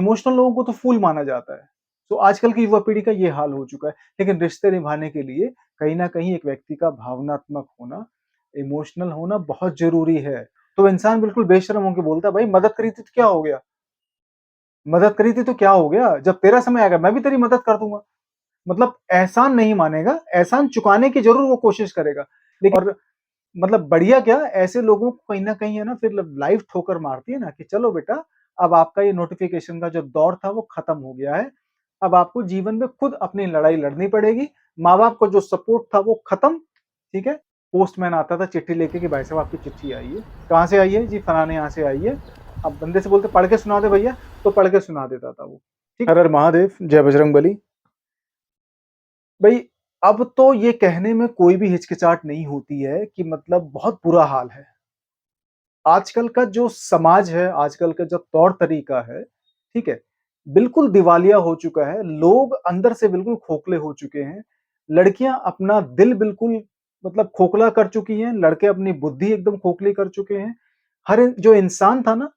Emotional लोगों को तो फूल माना जाता है। तो आजकल की युवा पीढ़ी का ये हाल हो चुका है। लेकिन रिश्ते निभाने के लिए कहीं न कहीं एक व्यक्ति का भावनात्मक होना, इमोशनल होना बहुत ज़रूरी है। तो इंसान बिल्कुल बेशर्म होके बोलता है, "भाई मदद करी थी तो क्या हो गया? मदद करी थी तो क्या हो गया? जब तेरा समय आएगा मैं भी तेरी मदद कर दूँगा।" मतलब एहसान नहीं मानेगा, एहसान चुकाने की ज़रूर वो कोशिश करेगा। लेकिन और मतलब बढ़िया क्या, ऐसे लोगों को कहीं न कहीं है ना फिर लाइफ़ ठोकर मारती है ना कि चलो बेटा, अब आपका ये नोटिफ़िकेशन का जो दौर था वो खत्म हो गया है। अब आपको जीवन में खुद अपनी लड़ाई लड़नी पड़ेगी। माँ-बाप का जो सपोर्ट था वो खत्म, ठीक है? पोस्टमैन आता था चिट्ठी लेके कि भाई साहब आपकी चिट्ठी आई है। कहाँ से आई है? जी फलाने यहाँ से आई है। अब बंदे से बोलते पढ़ के सुना दे भैया, तो पढ़ के सुना देता था वो। ठीक हर हर महादेव, जय बजरंगबली। भई, अब तो ये कहने में कोई भी हिचकिचाहट नहीं होती है कि मतलब बहुत बुरा हाल है। आजकल का जो समाज है, आजकल का जो तौर-तरीका है, ठीक है? बिल्कुल दिवालिया हो चुका है। लोग अंदर से बिल्कुल खोखले हो चुके हैं। लड़कियाँ अपना दिल बिल्कुल मतलब खोखला कर चुकी हैं, लड़के अपनी बुद्धि एकदम खोखली कर चुके हैं। हर जो इंसान था ना,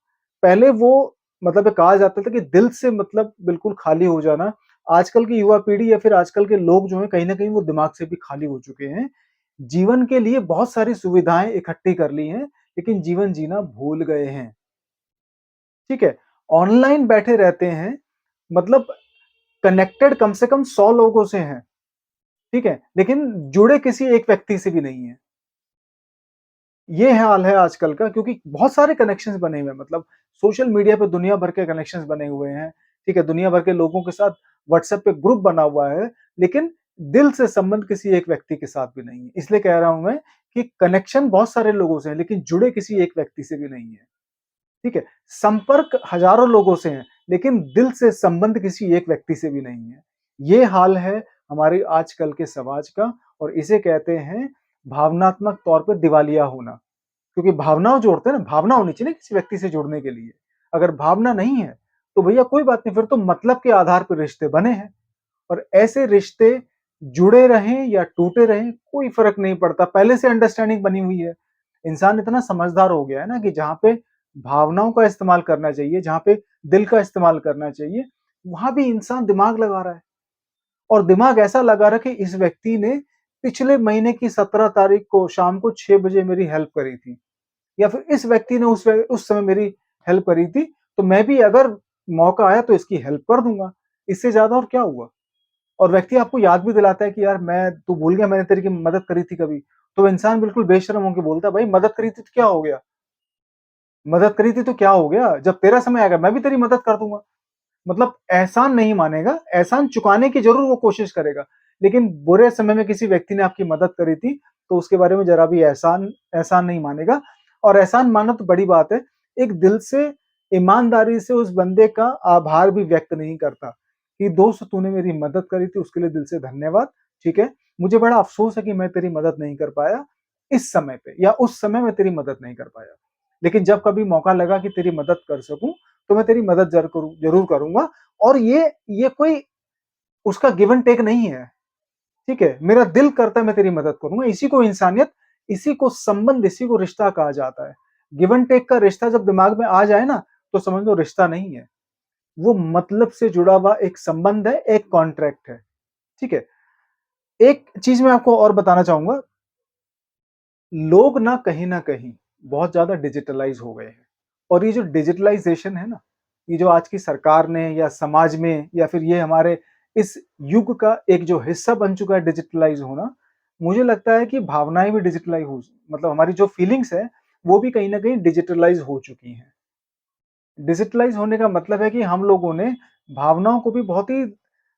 पहले वो मतलब कहा जाता था कि दिल से मतलब बिल्कुल खाली हो जाना। आजकल की युवा पीढ़ी या फिर आजकल के लोग जो हैं, कहीं न कहीं वो दिमाग से भी खाली हो चुके हैं। जीवन के लिए बहुत सारी सुविधाएँ इकट्ठी कर ली हैं, लेकिन जीवन जीना भूल गए हैं, ठीक है? ऑनलाइन बैठे रहते हैं, मतलब कनेक्टेड कम से कम 100 लोगों से हैं, ठीक है? लेकिन जुड़े किसी एक व्यक्ति से भी नहीं हैं। ये हाल है आजकल का क्योंकि बहुत सारे कनेक्शंस बने हुए हैं मतलब सोशल मीडिया पे दुनिया भर के कनेक्शंस बने हुए हैं, ठीक है? दुनिया भर के लोगों के साथ व्हाट्सएप पे ग्रुप बना हुआ है, लेकिन दिल से संबंध किसी एक व्यक्ति के साथ भी नहीं है। इसलिए कह रहा हूँ मैं कि कनेक्शन बहुत सारे लोगों से है, लेकिन जुड़े किसी एक व्यक्ति से भी नहीं है, ठीक है? संपर्क हज़ारों लोगों से है, लेकिन दिल से संबंध किसी एक व्यक्ति से भी नहीं है। ये हाल है हमारे आजकल के समाज का और इसे कहते हैं भावनात्मक तौर पे दिवालिया होना। क्योंकि भावनाओं जोड़ते हैं ना, भावना होनी चाहिए ना किसी व्यक्ति से जुड़ने के लिए। अगर भावना नहीं है, तो भैया कोई बात नहीं फिर तो मतलब के आधार पर रिश्ते बने हैं और ऐसे रिश्ते जुड़े रहें या टूटे रहें, कोई फ़र्क नहीं पड़ता। पहले से अंडरस्टैंडिंग बनी हुई है। इंसान इतना समझदार हो गया है ना कि जहाँ पे भावनाओं का इस्तेमाल करना चाहिए, जहाँ पे दिल का इस्तेमाल करना चाहिए, वहाँ भी इंसान दिमाग लगा रहा है और दिमाग ऐसा लगा रहा है कि इस व्यक्ति ने पिछले महीने की 17 तारीख को शाम को 6 बजे मेरी हेल्प करी थी। या फिर इस व्यक्ति ने उस समय मेरी हेल्प करी थी, तो मैं भी अगर मौका आया तो इसकी हेल्प कर दूँगा। इससे ज़्यादा और क्या हुआ? और व्यक्ति आपको याद भी दिलाता है कि यार मैं तू भूल गया मैंने तेरी मदद करी थी कभी। तो इंसान बिल्कुल बेशर्म होके बोलता है, "भाई मदद करी थी तो क्या हो गया? मदद करी थी तो क्या हो गया? जब तेरा समय आएगा मैं भी तेरी मदद कर दूँगा।" मतलब एहसान नहीं मानेगा, एहसान चुकाने की ज़रूर वो कोशिश करेगा। लेकिन बुरे समय में किसी व्यक्ति ने आपकी मदद करी थी, तो उसके बारे में ज़रा भी एहसान एहसान नहीं मानेगा और एहसान मानना तो बड़ी बात है। एक दिल से ईमानदारी से उस बंदे का आभार भी व्यक्त नहीं करता, कि दोस्त तूने मेरी मदद करी थी उसके लिए दिल से धन्यवाद, ठीक है? मुझे बड़ा अफ़सोस है कि मैं तेरी मदद नहीं कर पाया, इस समय पे या उस समय मैं तेरी मदद नहीं कर पाया। लेकिन जब कभी मौका लगा कि तेरी मदद कर सकूँ, तो मैं तेरी मदद ज़रूर करूँगा और ये कोई उसका गिव एंड टेक नहीं है, ठीक है? मेरा दिल करता है मैं तेरी मदद करूँगा, इसी को इंसानियत, इसी को संबंध, इसी को रिश्ता कहा जाता है। गिव एंड टेक का रिश्ता जब दिमाग में आ जाए ना, तो समझ लो रिश्ता नहीं है, वो मतलब से जुड़ा हुआ एक संबंध है, एक कॉन्ट्रैक्ट है, ठीक है? एक चीज़ मैं आपको और बताना चाहूँगा, लोग ना कहीं न कहीं बहुत ज़्यादा डिजिटलाइज़ हो गए हैं और ये जो डिजिटलाइज़ेशन है ना, ये जो आज की सरकार ने या समाज में या फिर ये हमारे इस युग का एक जो हिस्सा बन चुका है डिजिटलाइज़ होना, मुझे लगता है कि भावनाएँ भी डिजिटलाइज़ हो मतलब हमारी जो फीलिंग्स है, वो भी कहीं न कहीं डिजिटलाइज़ हो चुकी हैं। डिजिटलाइज़ होने का मतलब है कि हम लोगों ने भावनाओं को भी बहुत ही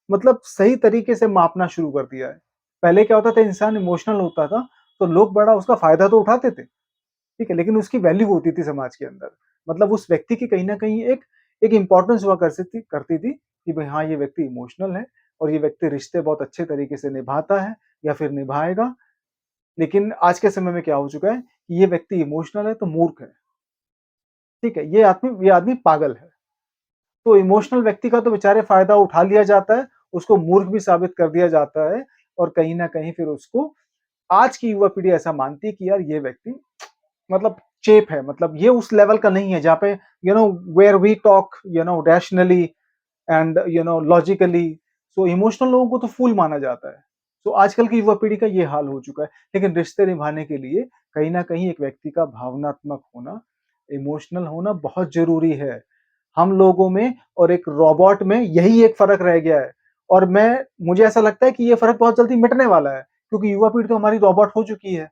मतलब सही तरीके से मापना शुरू कर दिया है। पहले क्या होता था इंसान इमोशनल होता था, तो लोग बड़ा उसका फ़ायदा तो उठाते थे। ठीक है, लेकिन उसकी वैल्यू होती थी समाज के अंदर। मतलब उस व्यक्ति की कहीं न कहीं एक इम्पोर्टेंस हुआ करती थी कि भई हाँ, ये व्यक्ति इमोशनल है और ये व्यक्ति रिश्ते बहुत अच्छे तरीके से निभाता है या फिर निभाएगा। लेकिन आज के समय में क्या हो चुका है, कि ये व्यक्ति इमोशनल है तो मूर्ख है, ठीक है? ये आदमी पागल है। तो इमोशनल व्यक्ति का तो बेचारे फ़ायदा उठा लिया जाता है, उसको मूर्ख भी साबित कर दिया जाता है और कहीं न कहीं फिर उसको आज की युवा पीढ़ी ऐसा मानती है कि यार ये व्यक्ति मतलब शेप है, मतलब ये उस लेवल का नहीं है जहाँ पे where we talk rationally and logically. So emotional लोगों को तो फूल माना जाता है। तो आजकल की युवा पीढ़ी का ये हाल हो चुका है। लेकिन रिश्ते निभाने के लिए कहीं न कहीं एक व्यक्ति का भावनात्मक होना, इमोशनल होना बहुत ज़रूरी है। हम लोगों में और एक रोबोट में यही एक फ़र्क रह गया है, और मुझे ऐसा लगता है कि ये फ़र्क बहुत जल्दी मिटने वाला है, क्योंकि युवा पीढ़ी तो हमारी रोबोट हो चुकी है,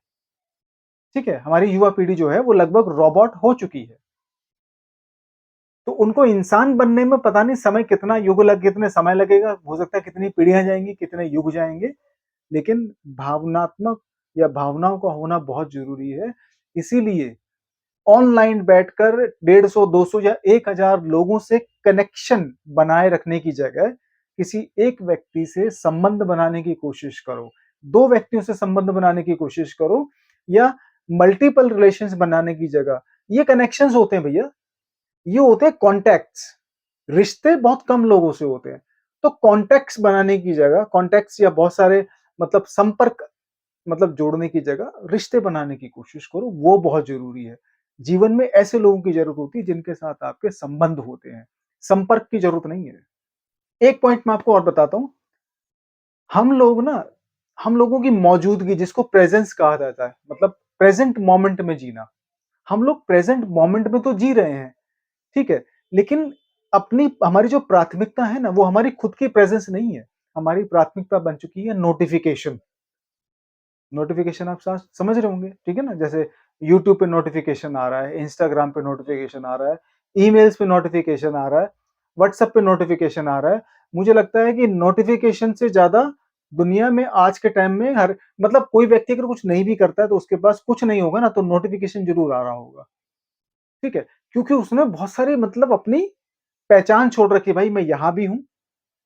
ठीक है? हमारी युवा पीढ़ी जो है वो लगभग रोबोट हो चुकी है। तो उनको इंसान बनने में पता नहीं कितने समय लगेगा, हो सकता है कितनी पीढ़ियाँ जाएँगी, कितने युग जाएँगे, लेकिन भावनात्मक या भावनाओं का होना बहुत ज़रूरी है। इसीलिए ऑनलाइन बैठकर 150, 200 या 1000 लोगों से कनेक्शन बनाए रखने की जगह किसी एक व्यक्ति से संबंध बनाने की कोशिश करो। 2 व्यक्तियों से संबंध बनाने की कोशिश करो, या मल्टीपल रिलेशंस बनाने की जगह ये कनेक्शंस होते हैं भैया, ये होते हैं कॉन्टैक्ट्स। रिश्ते बहुत कम लोगों से होते हैं। तो कॉन्टैक्ट्स बनाने की जगह, कॉन्टैक्ट्स या बहुत सारे मतलब संपर्क मतलब जोड़ने की जगह रिश्ते बनाने की कोशिश करो, वो बहुत ज़रूरी है। जीवन में ऐसे लोगों की ज़रूरत होती है जिनके साथ आपके संबंध होते हैं, संपर्क की ज़रूरत नहीं है। एक पॉइंट मैं आपको और बताता हूँ, हम लोग ना हम लोगों की मौजूदगी जिसको प्रेज़ेंस कहा जाता है, मतलब प्रेज़ेंट मोमेंट में जीना। हम लोग प्रेज़ेंट मोमेंट में तो जी रहे हैं, ठीक है? लेकिन अपनी हमारी जो प्राथमिकता है ना, वो हमारी खुद की प्रेज़ेंस नहीं है। हमारी प्राथमिकता बन चुकी है नोटिफ़िकेशन। नोटिफ़िकेशन आप समझ रहे होंगे, ठीक है ना? जैसे यूट्यूब पे नोटिफ़िकेशन आ रहा है, इंस्टाग्राम पे नोटिफ़िकेशन आ रहा है, ईमेल्स पे नोटिफ़िकेशन आ रहा है, व्हाट्सएप पे नोटिफ़िकेशन आ रहा है। मुझे लगता है कि नोटिफ़िकेशन से ज़्यादा दुनिया में आज के टाइम में हर मतलब कोई व्यक्ति अगर कुछ नहीं भी करता है तो उसके पास कुछ नहीं होगा ना, तो नोटिफ़िकेशन ज़रूर आ रहा होगा, ठीक है? क्योंकि उसने बहुत सारी मतलब अपनी पहचान छोड़ रखी है, भाई मैं यहाँ भी हूँ,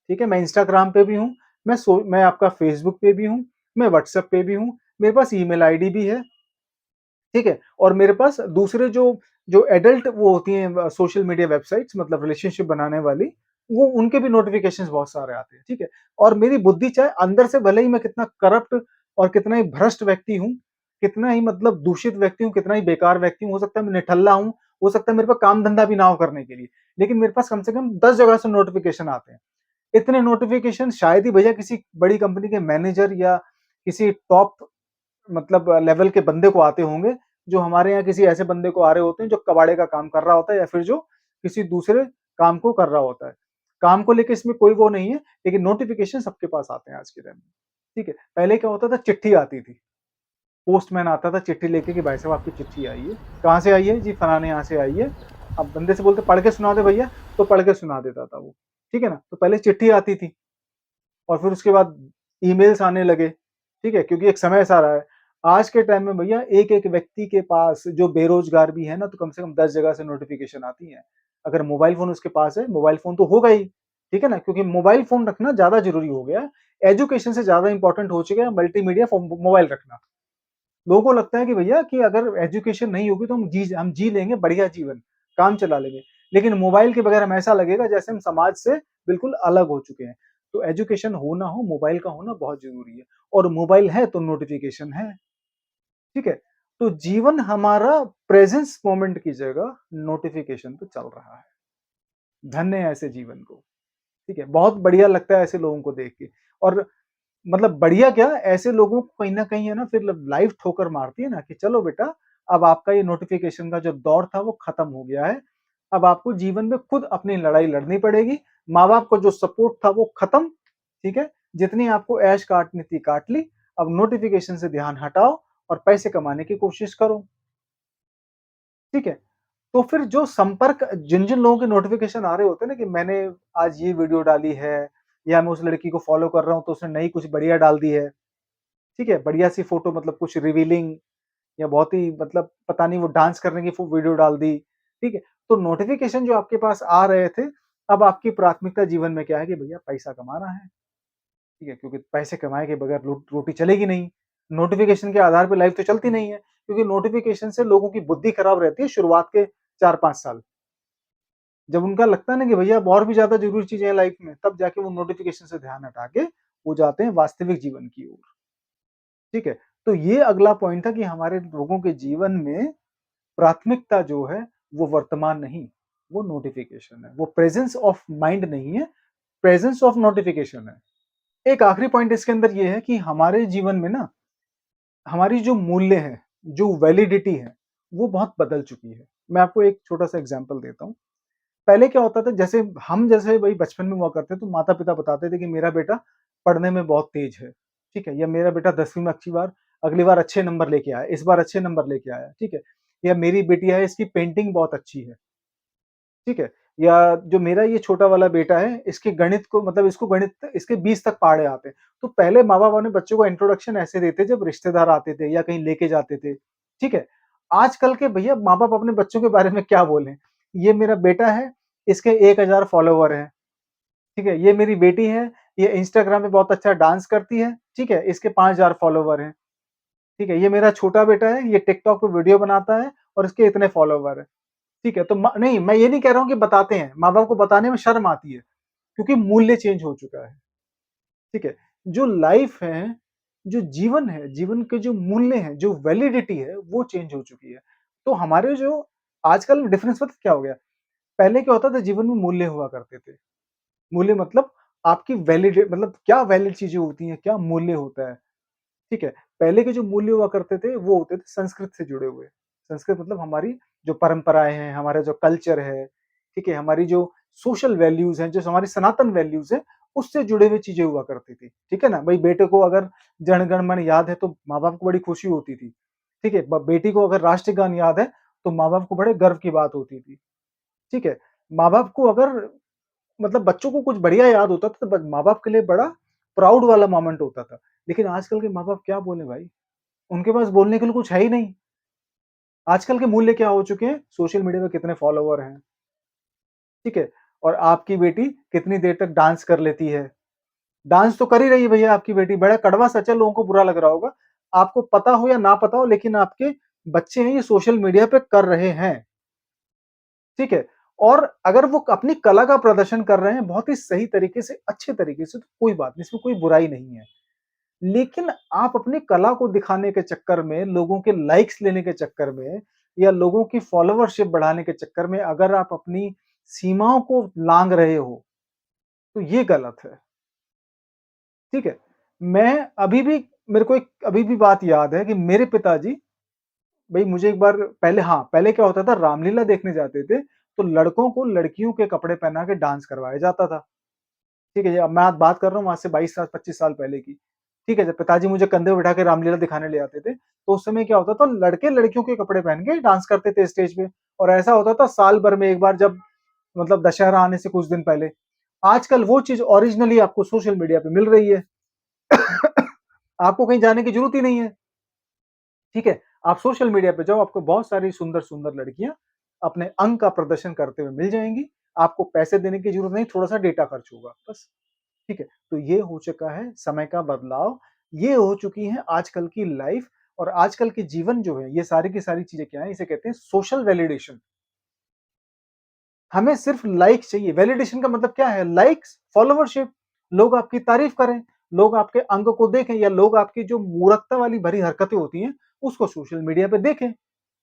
ठीक है? मैं इंस्टाग्राम पे भी हूँ, मैं आपका फ़ेसबुक पे भी हूँ, मैं व्हाट्सएप पे भी हूँ, मेरे पास ईमेल आईडी भी है, ठीक है? और मेरे पास दूसरे जो जो एडल्ट वो होती हैं सोशल मीडिया वेबसाइट्स मतलब रिलेशनशिप बनाने वाली, वो उनके भी नोटिफ़िकेशंस बहुत सारे आते हैं, ठीक है? और मेरी बुद्धि चाहे अंदर से भले ही मैं कितना करप्ट और कितना ही भ्रष्ट व्यक्ति हूँ, कितना ही मतलब दूषित व्यक्ति हूँ, कितना ही बेकार व्यक्ति हूँ, हो सकता है मैं निठल्ला हूँ, हो सकता है मेरे पास काम-धंधा भी ना हो करने के लिए, लेकिन मेरे पास कम से कम 10 जगह से नोटिफ़िकेशन आते हैं। इतने नोटिफ़िकेशन शायद ही भैया किसी बड़ी कंपनी के मैनेजर या किसी टॉप मतलब लेवल के बंदे को आते होंगे, जो हमारे यहाँ किसी ऐसे बंदे को आ रहे होते हैं जो कबाड़े का काम कर रहा होता है या फिर जो किसी दूसरे काम को कर रहा होता है। काम को लेके इसमें कोई वो नहीं है, लेकिन नोटिफ़िकेशन सबके पास आते हैं आज के टाइम में, ठीक है? पहले क्या होता था, चिट्ठी आती थी, पोस्टमैन आता था चिट्ठी लेके कि भाई साहब आपकी चिट्ठी आई है। कहाँ से आई है? जी फलाने यहाँ से आई है। अब बंदे से बोलते पढ़ के सुना दे भैया, तो पढ़ के सुना देता था वो, ठीक है ना? तो पहले चिट्ठी आती थी। और फिर उसके बाद ईमेल्स आने लगे, ठीक है? क्योंकि एक समय ऐसा रहा है। आज के टाइम में भैया एक-एक व्यक्ति के पास जो बेरोज़गार भी है ना, तो कम से कम 10 जगह से नोटिफ़िकेशन आती हैं। अगर मोबाइल फ़ोन उसके पास है, मोबाइल फ़ोन तो होगा ही, ठीक है ना? क्योंकि मोबाइल फ़ोन रखना ज़्यादा ज़रूरी हो गया है। एजुकेशन से ज़्यादा इम्पोर्टेंट हो चुका है मल्टीमीडिया मोबाइल रखना। लोगों को लगता है कि भैया कि अगर एजुकेशन नहीं होगी तो हम जी लेंगे बढ़िया जीवन, काम चला लेंगे। लेकिन मोबाइल के बगैर हमें ऐसा लगेगा जैसे हम समाज से बिल्कुल अलग हो चुके हैं। तो एजुकेशन हो ना हो, मोबाइल का होना बहुत ज़रूरी है, और मोबाइल है तो नोटिफ़िकेशन है, ठीक है? तो जीवन हमारा प्रेज़ेंस मोमेंट की जगह नोटिफ़िकेशन पे चल रहा है। धन्य है ऐसे जीवन को, ठीक है? बहुत बढ़िया लगता है ऐसे लोगों को देख के, और मतलब बढ़िया क्या, ऐसे लोगों को कहीं न कहीं है ना फिर लाइफ ठोकर मारती है ना कि चलो बेटा, अब आपका ये नोटिफ़िकेशन का जो दौर था वो खत्म हो गया है। अब आपको जीवन में खुद अपनी लड़ाई लड़नी पड़ेगी। माँ-बाप का जो सपोर्ट था वो खत्म, ठीक है? जितनी आपको ऐश काटनी थी काट ली। अब नोटिफ़िकेशन से ध्यान हटाओ और पैसे कमाने की कोशिश करो, ठीक है? तो फिर जो संपर्क जिन-जिन लोगों के नोटिफ़िकेशन आ रहे होते हैं ना कि मैंने आज ये वीडियो डाली है, या मैं उस लड़की को फ़ॉलो कर रहा हूँ तो उसने नई कुछ बढ़िया डाल दी है। ठीक है? बढ़िया-सी फ़ोटो मतलब कुछ रिवीलिंग या बहुत ही मतलब पता नहीं वो डांस करने की वीडियो डाल दी, ठीक है? तो नोटिफ़िकेशन जो आपके पास आ रहे थे, अब आपकी प्राथमिकता जीवन में क्या है कि भैया पैसा कमाना है, ठीक है? क्योंकि पैसे कमाए के बगैर रोटी चलेगी नहीं। नोटिफ़िकेशन के आधार पे लाइफ़ तो चलती नहीं है, क्योंकि नोटिफ़िकेशन से लोगों की बुद्धि खराब रहती है शुरुआत के 4-5 साल। जब उनका लगता है ना कि भैया अब और भी ज़्यादा ज़रूरी चीज़ें हैं लाइफ़ में, तब जाके वो नोटिफ़िकेशन से ध्यान हटा के वो जाते हैं वास्तविक जीवन की ओर। ठीक है? तो ये अगला पॉइंट था कि हमारे लोगों के जीवन में प्राथमिकता जो है वो वर्तमान नहीं, वो नोटिफ़िकेशन है। वो प्रेज़ेंस ऑफ माइंड नहीं है, प्रेज़ेंस ऑफ नोटिफ़िकेशन है। एक आखिरी पॉइंट इसके अंदर ये है कि हमारे जीवन में ना हमारी जो मूल्य हैं, जो वैलिडिटी है, वो बहुत बदल चुकी है। मैं आपको एक छोटा-सा एग्ज़ाम्पल देता हूँ। पहले क्या होता था जैसे वही बचपन में हुआ करते तो माता-पिता बताते थे कि मेरा बेटा पढ़ने में बहुत तेज़ है, ठीक है? या मेरा बेटा 10वीं में अगली बार अच्छे नंबर लेके आया, इस बार अच्छे नंबर लेके आया, ठीक है? या मेरी बिटिया है इसकी पेंटिंग बहुत अच्छी है, ठीक है? या जो मेरा ये छोटा वाला बेटा है इसके गणित को मतलब इसको गणित इसके 20 तक पहाड़े आते हैं। तो पहले माँ-बाप अपने बच्चों को इंट्रोडक्शन ऐसे देते जब रिश्तेदार आते थे या कहीं लेके जाते थे, ठीक है? आजकल के भैया माँ-बाप अपने बच्चों के बारे में क्या बोलें? ये मेरा बेटा है, इसके 1000 फॉलोवर हैं, ठीक है? ये मेरी बेटी है, ये इंस्टाग्राम पे बहुत अच्छा डांस करती है, ठीक है? इसके 5000 फॉलोवर हैं, ठीक है? ये मेरा छोटा बेटा है, ये टिकटॉक पे वीडियो बनाता है और इसके इतने फॉलोवर हैं। ठीक है, तो म नहीं, मैं ये नहीं कह रहा हूँ कि बताते हैं, माँ-बाप को बताने में शर्म आती है, क्योंकि मूल्य चेंज हो चुका है, ठीक है? जो लाइफ़ है, जो जीवन है, जीवन के जो मूल्य हैं, जो वैलिडिटी है, वो चेंज हो चुकी है। तो हमारे जो आजकल डिफरेंस पता है क्या हो गया? पहले क्या होता था जीवन में मूल्य हुआ करते थे। मूल्य मतलब आपकी मतलब क्या वैलिड चीज़ें होती हैं, क्या मूल्य होता है, ठीक है? पहले के जो मूल्य हुआ करते थे, वो होते थे संस्कृत से जुड़े हुए। संस्कृत मतलब हमारी जो परंपराएँ हैं, हमारा जो कल्चर है, ठीक है? हमारी जो सोशल वैल्यूज़ हैं, जो हमारी सनातन वैल्यूज़ हैं, उससे जुड़े हुए चीज़ें हुआ करती थी, ठीक है ना? भई बेटे को अगर जन गण मन याद है, तो माँ-बाप को बड़ी खुशी होती थी, ठीक है? ब बेटी को अगर राष्ट्रगान याद है, तो माँ-बाप को बड़े गर्व की बात होती थी, ठीक है? माँ-बाप को अगर मतलब बच्चों को कुछ बढ़िया याद होता था, तो ब माँ-बाप के लिए बड़ा प्राउड वाला मोमेंट होता था। लेकिन आजकल के माँ-बाप क्या बोलें भाई? उनके पास बोलने के लिए कुछ है ही नहीं। आजकल के मूल्य क्या हो चुके हैं? सोशल मीडिया पे कितने फॉलोवर हैं, ठीक है? और आपकी बेटी कितनी देर तक डांस कर लेती है। डांस तो कर ही रही है भैया आपकी बेटी, बड़ा कड़वा सच है, लोगों को बुरा लग रहा होगा। आपको पता हो या ना पता हो लेकिन आपके बच्चे हैं ये सोशल मीडिया पे कर रहे हैं, ठीक है? और अगर वो अपनी कला का प्रदर्शन कर रहे हैं बहुत ही सही तरीके से, अच्छे तरीके से, तो कोई बात नहीं, इसमें कोई बुराई नहीं है। लेकिन आप अपनी कला को दिखाने के चक्कर में, लोगों के लाइक्स लेने के चक्कर में या लोगों की फॉलोवरशिप बढ़ाने के चक्कर में अगर आप अपनी सीमाओं को लांघ रहे हो, तो ये गलत है, ठीक है? मैं अभी भी मेरे को एक अभी भी बात याद है कि मेरे पिताजी भई मुझे एक बार पहले क्या होता था रामलीला देखने जाते थे, तो लड़कों को लड़कियों के कपड़े पहना के डांस करवाया जाता था। ठीक है, अब मैं आज बात कर रहा हूँ आज से 22 साल 25 साल पहले की। ठीक है, जब पिताजी मुझे कंधे पे बिठा के रामलीला दिखाने ले जाते थे, तो उस समय क्या होता था लड़के लड़कियों के कपड़े पहन के डांस करते थे स्टेज पे और ऐसा होता था साल भर में एक बार जब मतलब दशहरा आने से कुछ दिन पहले। आजकल वो चीज़ ओरिजिनली आपको सोशल मीडिया पे मिल रही है। आपको कहीं जाने की ज़रूरत ही नहीं है, ठीक है? आप सोशल मीडिया पे जाओ, आपको बहुत सारी सुंदर-सुंदर लड़कियाँ अपने अंग का प्रदर्शन करते हुए मिल जाएँगी। आपको पैसे देने की ज़रूरत नहीं, थोड़ा-सा डेटा खर्च होगा, बस। ठीक है, तो ये हो चुका है समय का बदलाव, ये हो चुकी है आजकल की लाइफ और आजकल के जीवन जो है, ये सारी की सारी चीज़ें क्या है, इसे कहते हैं सोशल वैलिडेशन। हमें सिर्फ लाइक्स चाहिए, वैलिडेशन का मतलब क्या है? लाइक्स, फॉलोवरशिप, लोग आपकी तारीफ करें, लोग आपके अंग को देखें या लोग आपकी जो मूर्खता वाली भरी हरकतें होती हैं, उसको सोशल मीडिया पे देखें,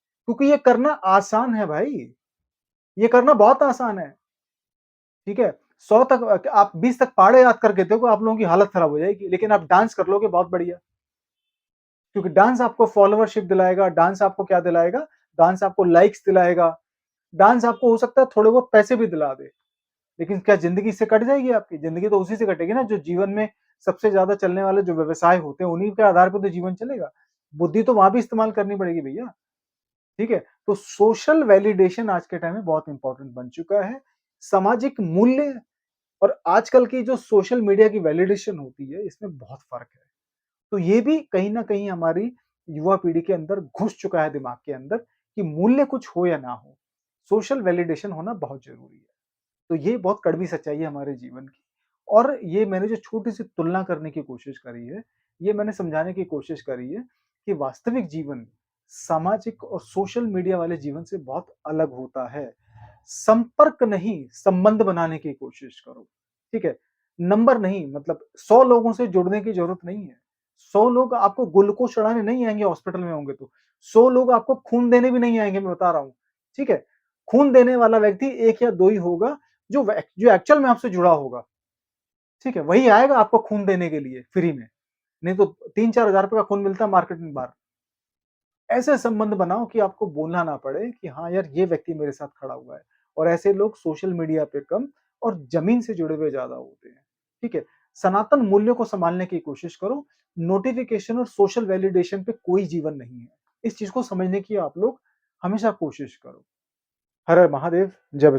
क्योंकि ये करना आसान है भाई, ये करना बहुत आसान है, ठीक है? 100 तक आप 20 तक पहाड़े याद करके देखो, आप लोगों की हालत खराब हो जाएगी, लेकिन आप डांस कर लोगे बहुत बढ़िया। क्योंकि डांस आपको फॉलोवरशिप दिलाएगा, डांस आपको क्या दिलाएगा? डांस आपको लाइक्स दिलाएगा, डांस आपको हो सकता है थोड़े बहुत पैसे भी दिला दे। लेकिन क्या ज़िंदगी इससे कट जाएगी आपकी? ज़िंदगी तो उसी से कटेगी ना जो जीवन में सबसे ज़्यादा चलने वाले जो व्यवसाय होते हैं, उन्हीं के आधार पे तो जीवन चलेगा। बुद्धि तो वहाँ भी इस्तेमाल करनी पड़ेगी भैया, ठीक है? तो सोशल वैलिडेशन आज के टाइम में बहुत इम्पोर्टेंट बन चुका है। सामाजिक मूल्य और आजकल की जो सोशल मीडिया की वैलिडेशन होती है, इसमें बहुत फ़र्क है। तो ये भी कहीं न कहीं हमारी युवा पीढ़ी के अंदर घुस चुका है दिमाग के अंदर कि मूल्य कुछ हो या ना हो, सोशल वैलिडेशन होना बहुत ज़रूरी है। तो ये बहुत कड़वी सच्चाई है हमारे जीवन की और ये मैंने जो छोटी-सी तुलना करने की कोशिश करी है, ये मैंने समझाने की कोशिश करी है कि वास्तविक जीवन सामाजिक और सोशल मीडिया वाले जीवन से बहुत अलग होता है। संपर्क नहीं, संबंध बनाने की कोशिश करो, ठीक है? नंबर नहीं मतलब 100 लोगों से जुड़ने की ज़रूरत नहीं है। 100 लोग आपको ग्लूकोज़ चढ़ाने नहीं आएँगे हॉस्पिटल में होंगे तो। 100 लोग आपको खून देने भी नहीं आएँगे, मैं बता रहा हूँ, ठीक है? खून देने वाला व्यक्ति 1 या 2 ही होगा जो एक्चुअल में आपसे जुड़ा होगा, ठीक है? वही आएगा आपको खून देने के लिए फ्री में, नहीं तो 3-4 हज़ार रुपए का खून मिलता है मार्केट में बाहर। ऐसे संबंध बनाओ कि आपको बोलना ना पड़े कि हाँ यार, ये व्यक्ति मेरे साथ खड़ा हुआ है। और ऐसे लोग सोशल मीडिया पे कम और ज़मीन से जुड़े हुए ज़्यादा होते हैं, ठीक है? सनातन मूल्यों को सँभालने की कोशिश करो, नोटिफ़िकेशन और सोशल वैलिडेशन पे कोई जीवन नहीं है। इस चीज़ को समझने की आप लोग हमेशा कोशिश करो। हर हर महादेव! जय